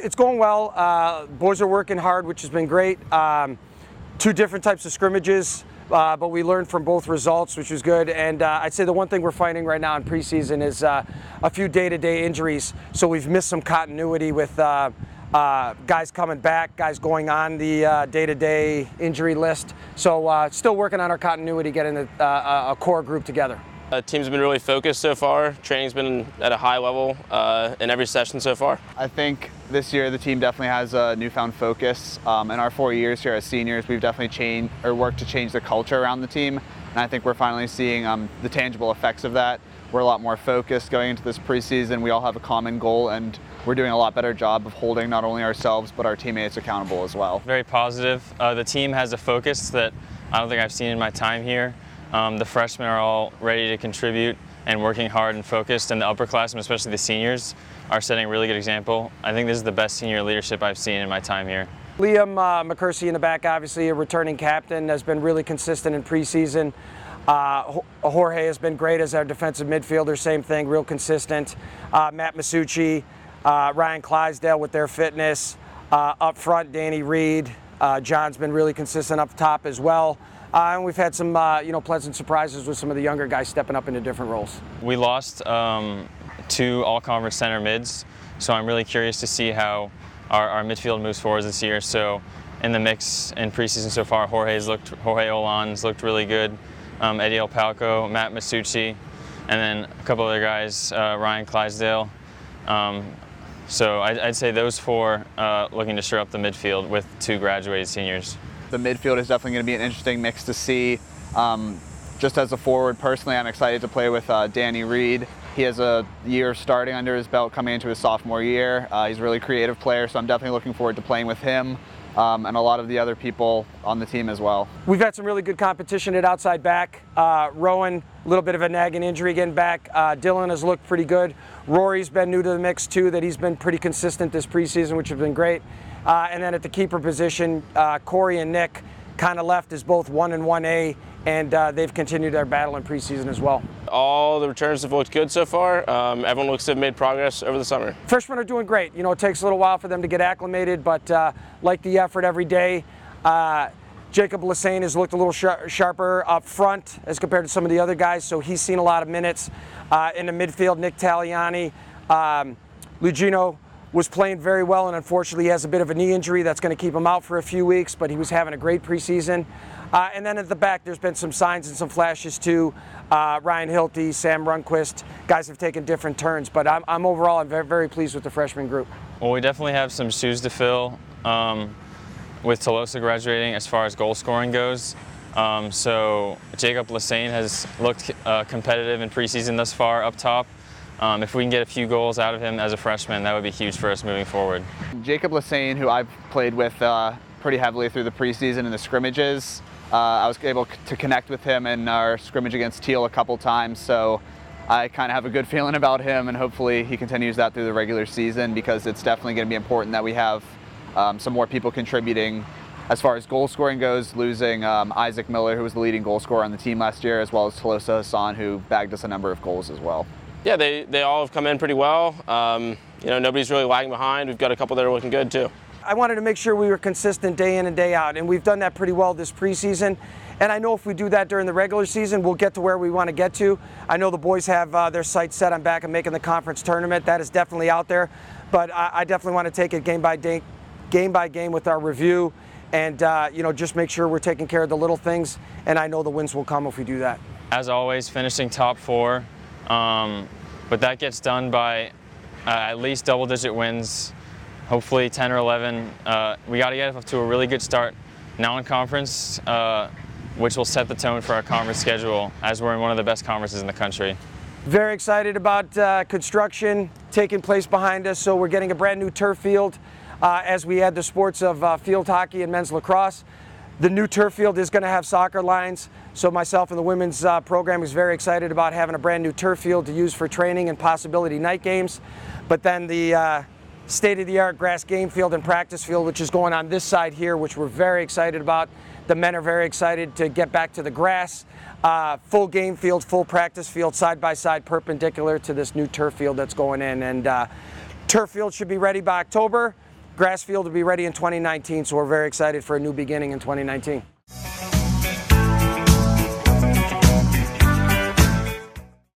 it's going well. Boys are working hard, which has been great. Two different types of scrimmages, but we learned from both results, which was good. And I'd say the one thing we're finding right now in preseason is a few day-to-day injuries. So we've missed some continuity with guys coming back, guys going on the day-to-day injury list. So still working on our continuity, getting a core group together. The team's been really focused so far. Training's been at a high level in every session so far. I think this year the team definitely has a newfound focus. In our 4 years here as seniors, we've definitely worked to change the culture around the team, and I think we're finally seeing the tangible effects of that. We're a lot more focused going into this preseason. We all have a common goal, and we're doing a lot better job of holding not only ourselves but our teammates accountable as well. Very positive. The team has a focus that I don't think I've seen in my time here. The freshmen are all ready to contribute and working hard and focused, and the upperclassmen, especially the seniors, are setting a really good example. I think this is the best senior leadership I've seen in my time here. Liam McCursey in the back, obviously a returning captain, has been really consistent in preseason. Jorge has been great as our defensive midfielder, same thing, real consistent. Matt Masucci, Ryan Clydesdale with their fitness. Up front, Danny Reed. John's been really consistent up top as well. And we've had some pleasant surprises with some of the younger guys stepping up into different roles. We lost 2 all-conference center mids, so I'm really curious to see how our midfield moves forward this year. So in the mix in preseason so far, Jorge Olan's looked really good. Eddie Palco, Matt Masucci, and then a couple other guys, Ryan Clydesdale. So I'd say those 4 looking to shore up the midfield with 2 graduated seniors. The midfield is definitely going to be an interesting mix to see. Just as a forward, personally, I'm excited to play with Danny Reed. He has a year starting under his belt coming into his sophomore year. He's a really creative player, so I'm definitely looking forward to playing with him and a lot of the other people on the team as well. We've had some really good competition at outside back. Rowan, a little bit of a nagging injury getting back. Dylan has looked pretty good. Rory's been new to the mix too, that he's been pretty consistent this preseason, which has been great. And then at the keeper position, Corey and Nick kind of left as both 1 and 1A, and they've continued their battle in preseason as well. All the returns have looked good so far. Everyone looks to have made progress over the summer. Freshmen are doing great. It takes a little while for them to get acclimated, but like the effort every day. Jacob Lassane has looked a little sharper up front as compared to some of the other guys, so he's seen a lot of minutes. In the midfield, Nick Taliani, Lugino was playing very well, and unfortunately he has a bit of a knee injury that's going to keep him out for a few weeks, but he was having a great preseason. And then at the back, there's been some signs and some flashes too. Ryan Hilty, Sam Runquist, guys have taken different turns, but I'm overall very, very pleased with the freshman group. Well, we definitely have some shoes to fill with Tolosa graduating as far as goal scoring goes. So Jacob Lassane has looked competitive in preseason thus far up top. If we can get a few goals out of him as a freshman, that would be huge for us moving forward. Jacob Lassane, who I've played with pretty heavily through the preseason and the scrimmages, I was able to connect with him in our scrimmage against Teal a couple times, so I kind of have a good feeling about him, and hopefully he continues that through the regular season, because it's definitely going to be important that we have some more people contributing. As far as goal scoring goes, losing Isaac Miller, who was the leading goal scorer on the team last year, as well as Tolosa Hassan, who bagged us a number of goals as well. Yeah, they all have come in pretty well. Nobody's really lagging behind. We've got a couple that are looking good too. I wanted to make sure we were consistent day in and day out, and we've done that pretty well this preseason. And I know if we do that during the regular season, we'll get to where we want to get to. I know the boys have their sights set on back and making the conference tournament. That is definitely out there, but I definitely want to take it game by game with our review, and just make sure we're taking care of the little things. And I know the wins will come if we do that. As always, finishing top 4, but that gets done by at least double-digit wins. Hopefully 10 or 11. We got to get up to a really good start now in conference, which will set the tone for our conference schedule, as we're in one of the best conferences in the country. Very excited about construction taking place behind us. So we're getting a brand new turf field as we add the sports of field hockey and men's lacrosse. The new turf field is going to have soccer lines, so myself and the women's program is very excited about having a brand new turf field to use for training and possibility night games. But then the state-of-the-art grass game field and practice field, which is going on this side here, which we're very excited about. The men are very excited to get back to the grass. Full game field, full practice field, side-by-side, perpendicular to this new turf field that's going in. And turf field should be ready by October. grass field will be ready in 2019, so we're very excited for a new beginning in 2019.